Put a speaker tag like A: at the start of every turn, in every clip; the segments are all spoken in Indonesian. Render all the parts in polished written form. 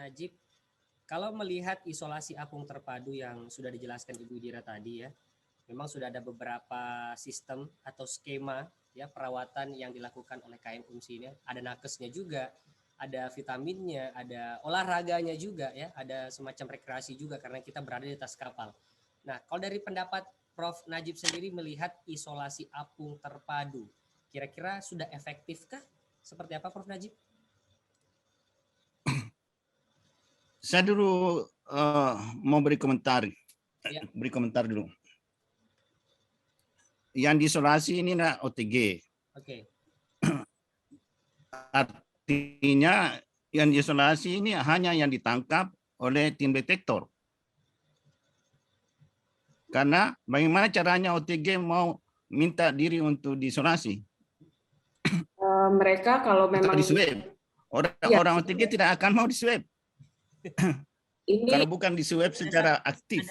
A: Najib, kalau melihat isolasi apung terpadu yang sudah dijelaskan Ibu Idira tadi ya, memang sudah ada beberapa sistem atau skema ya perawatan yang dilakukan oleh KM UMSI ini. Ada nakesnya juga, ada vitaminnya, ada olahraganya juga ya, ada semacam rekreasi juga karena kita berada di atas kapal. Nah, kalau dari pendapat Prof. Najib sendiri melihat isolasi apung terpadu, kira-kira sudah efektifkah? Seperti apa Prof. Najib?
B: Saya dulu mau beri komentar.
A: Ya.
B: Beri komentar dulu. Yang diisolasi ini OTG.
A: Oke.
B: Artinya yang diisolasi ini hanya yang ditangkap oleh tim detektor. Karena bagaimana caranya OTG mau minta diri untuk diisolasi?
C: Mereka kalau memang
B: di swab. Orang OTG tidak akan mau di swab.
C: Ini
B: kalau bukan di swab secara aktif.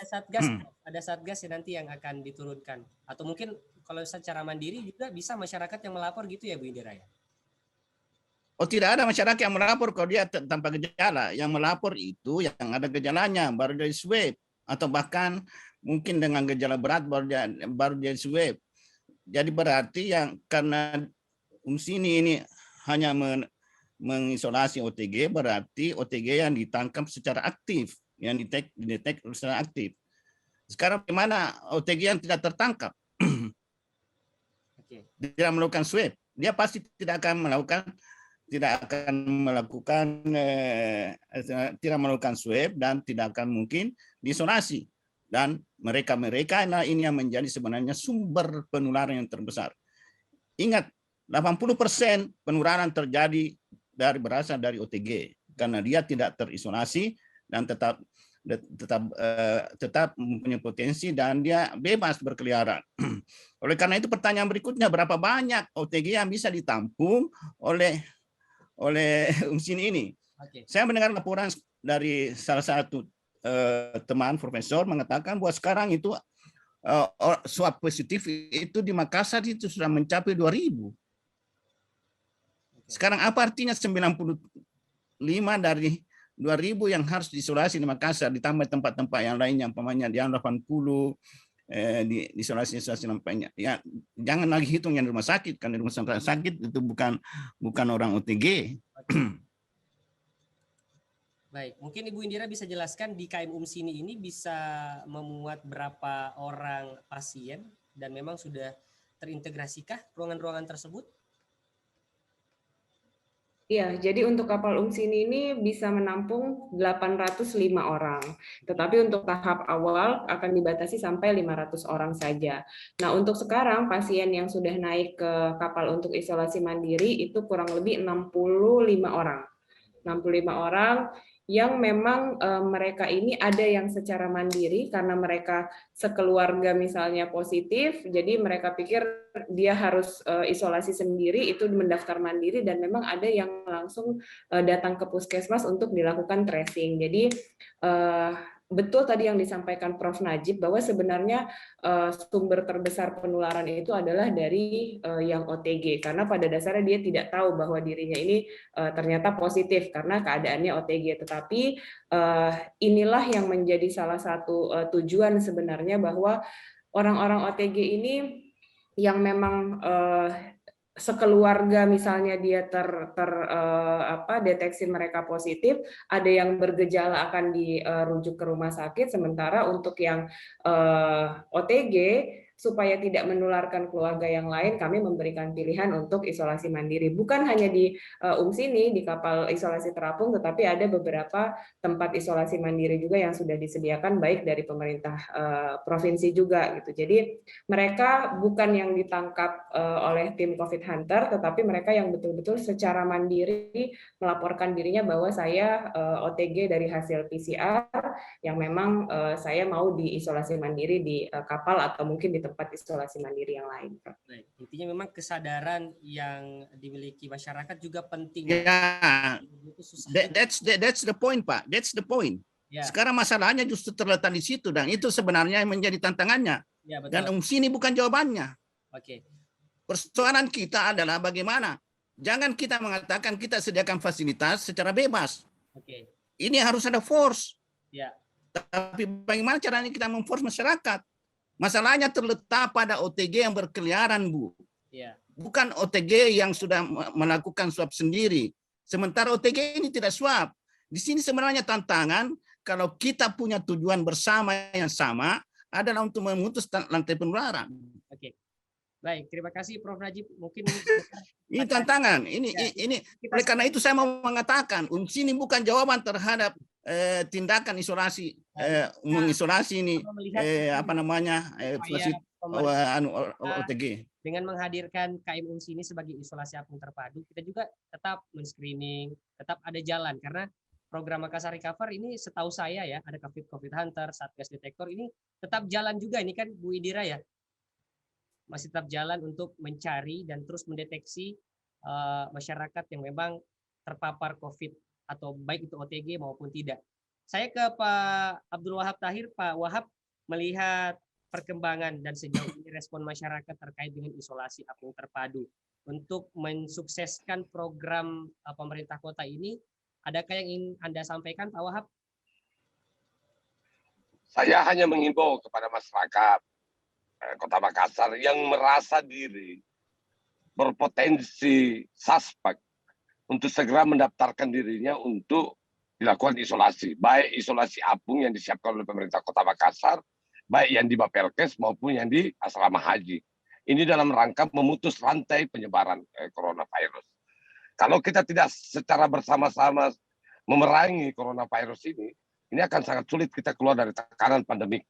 A: Ada satgas yang nanti yang akan diturunkan. Atau mungkin kalau secara mandiri juga bisa masyarakat yang melapor gitu ya Bu Indira ya?
B: Oh, tidak ada masyarakat yang melapor kalau dia tanpa gejala. Yang melapor itu yang ada gejalanya baru dari swab, atau bahkan mungkin dengan gejala berat baru dari swab. Jadi berarti yang karena UMSI ini hanya mengisolasi OTG, berarti OTG yang ditangkap secara aktif, yang didetek secara aktif. Sekarang bagaimana OTG yang tidak tertangkap? Tidak melakukan swab, dia pasti tidak akan melakukan swab dan tidak akan mungkin diisolasi. Dan mereka ini yang menjadi sebenarnya sumber penularan yang terbesar. Ingat, 80% penularan terjadi berasal dari OTG karena dia tidak terisolasi dan tetap mempunyai potensi dan dia bebas berkeliaran. Oleh karena itu pertanyaan berikutnya, berapa banyak OTG yang bisa ditampung oleh UMSI ini? Saya mendengar laporan dari salah satu teman profesor mengatakan bahwa sekarang itu swab positif itu di Makassar itu sudah mencapai 2.000. Sekarang apa artinya 95 dari 2.000 yang harus diisolasi di Makassar ditambah tempat-tempat yang lain yang umpamanya di 80 di isolasi lainnya. Ya, jangan lagi hitung yang di rumah sakit, kan di rumah sakit itu bukan orang OTG.
A: Baik, mungkin Ibu Indira bisa jelaskan di KM UMSI ini bisa memuat berapa orang pasien dan memang sudah terintegrasikah ruangan-ruangan tersebut?
C: Iya, jadi untuk kapal UMSI ini bisa menampung 805 orang. Tetapi untuk tahap awal akan dibatasi sampai 500 orang saja. Nah, untuk sekarang pasien yang sudah naik ke kapal untuk isolasi mandiri itu kurang lebih 65 orang. 65 orang yang memang mereka ini ada yang secara mandiri karena mereka sekeluarga misalnya positif, jadi mereka pikir dia harus isolasi sendiri, itu mendaftar mandiri, dan memang ada yang langsung datang ke puskesmas untuk dilakukan tracing. Jadi betul tadi yang disampaikan Prof. Najib bahwa sebenarnya sumber terbesar penularan itu adalah dari yang OTG, karena pada dasarnya dia tidak tahu bahwa dirinya ini ternyata positif karena keadaannya OTG. Tetapi inilah yang menjadi salah satu tujuan sebenarnya, bahwa orang-orang OTG ini yang memang sekeluarga misalnya dia deteksi mereka positif, ada yang bergejala akan dirujuk ke rumah sakit, sementara untuk yang OTG supaya tidak menularkan keluarga yang lain, kami memberikan pilihan untuk isolasi mandiri. Bukan hanya di UMSI ini, di kapal isolasi terapung, tetapi ada beberapa tempat isolasi mandiri juga yang sudah disediakan baik dari pemerintah provinsi juga gitu. Jadi mereka bukan yang ditangkap oleh tim COVID Hunter, tetapi mereka yang betul-betul secara mandiri melaporkan dirinya bahwa saya OTG dari hasil PCR yang memang saya mau diisolasi mandiri di kapal atau mungkin di tempat isolasi mandiri yang lain.
A: Baik, intinya memang kesadaran yang dimiliki masyarakat juga penting.
B: Ya, that's the point, Pak. That's the point. Ya. Sekarang masalahnya justru terletak di situ, dan itu sebenarnya yang menjadi tantangannya. Ya, betul. Dan UMSI ini bukan jawabannya.
A: Oke.
B: Persoalan kita adalah bagaimana. Jangan kita mengatakan kita sediakan fasilitas secara bebas.
A: Oke.
B: ini harus ada force.
A: Ya.
B: Tapi bagaimana caranya kita memforce masyarakat? Masalahnya terletak pada OTG yang berkeliaran, Bu.
A: Ya.
B: Bukan OTG yang sudah melakukan swab sendiri. Sementara OTG ini tidak swab. Di sini sebenarnya tantangan kalau kita punya tujuan bersama yang sama adalah untuk memutus rantai penularan.
A: Oke. Baik, terima kasih Prof. Najib. Mungkin
B: ini tantangan. Ini oleh karena itu saya mau mengatakan, ini bukan jawaban terhadap tindakan isolasi, mengisolasi ini OTG.
A: Dengan menghadirkan KM UNSI ini sebagai isolasi apung terpadu, kita juga tetap men-screening, tetap ada jalan karena program Makassar Recover ini setahu saya ya, ada COVID Hunter, Satgas Detektor ini tetap jalan juga ini kan Bu Idira ya. Masih tetap jalan untuk mencari dan terus mendeteksi masyarakat yang memang terpapar COVID atau baik itu OTG maupun tidak. Saya ke Pak Abdul Wahab Tahir. Pak Wahab, melihat perkembangan dan sejauh ini respon masyarakat terkait dengan isolasi apung terpadu untuk mensukseskan program pemerintah kota ini, adakah yang ingin Anda sampaikan, Pak Wahab?
D: Saya hanya mengimbau kepada masyarakat Kota Makassar yang merasa diri berpotensi suspek untuk segera mendaftarkan dirinya untuk dilakukan isolasi, baik isolasi apung yang disiapkan oleh pemerintah Kota Makassar, baik yang di Bapelkes maupun yang di asrama haji. Ini dalam rangka memutus rantai penyebaran coronavirus. Kalau kita tidak secara bersama-sama memerangi coronavirus ini akan sangat sulit kita keluar dari tekanan pandemik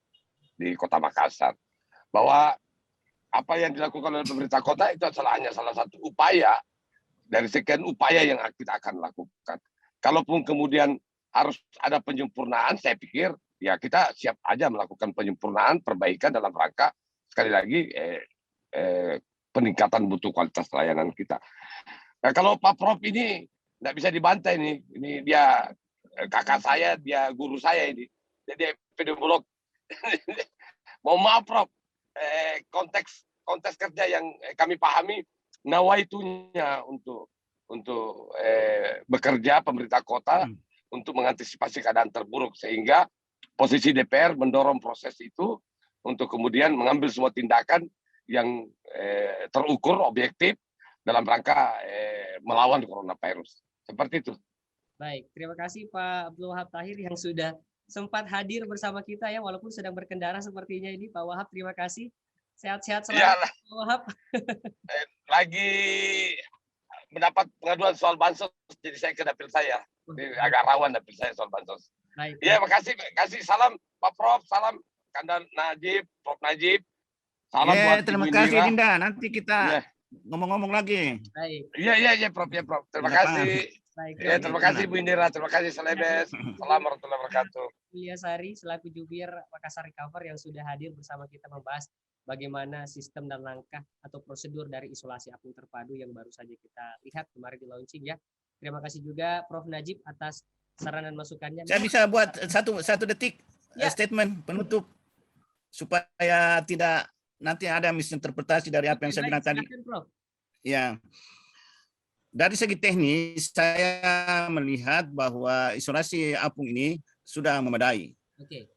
D: di Kota Makassar. Bahwa apa yang dilakukan oleh pemerintah kota itu hanya salah satu upaya dari sekian upaya yang kita akan lakukan. Kalaupun kemudian harus ada penyempurnaan, saya pikir ya kita siap aja melakukan penyempurnaan, perbaikan dalam rangka sekali lagi peningkatan mutu kualitas layanan kita. Nah, kalau Pak Prof ini nggak bisa dibantai nih, ini dia kakak saya, dia guru saya ini, jadi epidemiolog. Mohon maaf Prof, konteks kerja yang kami pahami, nawaitunya untuk bekerja pemerintah kota untuk mengantisipasi keadaan terburuk, sehingga posisi DPR mendorong proses itu untuk kemudian mengambil semua tindakan yang terukur, objektif dalam rangka melawan coronavirus. Seperti itu.
A: Baik, terima kasih Pak Abdul Wahab Tahir yang sudah sempat hadir bersama kita ya, walaupun sedang berkendara sepertinya ini. Pak Wahab, terima kasih. Sehat-sehat selalu,
D: Iyalah.
A: Pak Wahab.
D: Lagi mendapat pengaduan soal bansos, jadi saya ke dapil saya. Jadi agak rawan dapil saya soal bansos. Iya, makasih. Salam Pak Prof, salam Kanda Najib, Prof Najib. Salam buat
B: terima
D: Ibu
B: kasih
D: Indira.
B: Dinda. Nanti kita ngomong-ngomong lagi.
A: Baik.
D: Iya Prof, ya Prof. Terima kasih.
A: Baik,
D: Ya, terima kasih Bu Indira, terima kasih Selebes. Assalamualaikum warahmatullahi wabarakatuh.
A: Yulia Sari selaku jubir Makassar Recover yang sudah hadir bersama kita membahas bagaimana sistem dan langkah atau prosedur dari isolasi apung terpadu yang baru saja kita lihat kemarin di launching ya. Terima kasih juga Prof Najib atas saran dan masukannya.
B: Saya bisa buat satu detik statement penutup supaya tidak nanti ada misinterpretasi dari apa yang saya bilang tadi.
A: Prof.
B: Ya. Dari segi teknis, saya melihat bahwa isolasi apung ini sudah memadai.
A: Oke.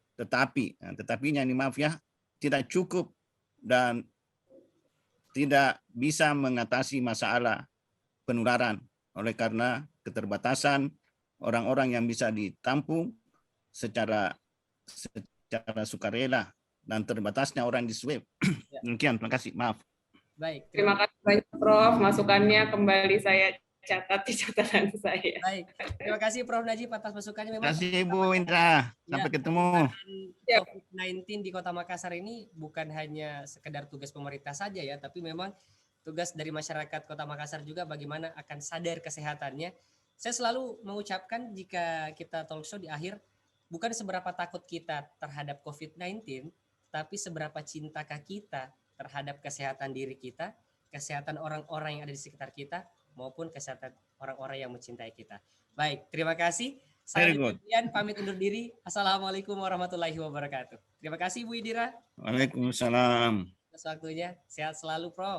B: Tetapinya ini maaf ya, tidak cukup dan tidak bisa mengatasi masalah penularan oleh karena keterbatasan orang-orang yang bisa ditampung secara sukarela dan terbatasnya orang di swab. Demikian, terima kasih. Maaf.
A: Baik.
C: Terima kasih banyak Prof. Masukannya kembali saya catat di catatan saya.
A: Baik. Terima kasih Prof Najib atas masukannya.
B: Terima kasih Bu Indra. Sampai ketemu.
A: COVID-19 di Kota Makassar ini bukan hanya sekedar tugas pemerintah saja ya, tapi memang tugas dari masyarakat Kota Makassar juga bagaimana akan sadar kesehatannya. Saya selalu mengucapkan jika kita talk show di akhir, bukan seberapa takut kita terhadap COVID-19, tapi seberapa cintakah kita terhadap kesehatan diri kita, kesehatan orang-orang yang ada di sekitar kita, maupun kesehatan orang-orang yang mencintai kita. Baik, terima kasih. Saya Dian pamit undur diri. Assalamualaikum warahmatullahi wabarakatuh. Terima kasih Bu Idira.
B: Waalaikumsalam.
A: Atas waktunya. Sehat selalu, Prof.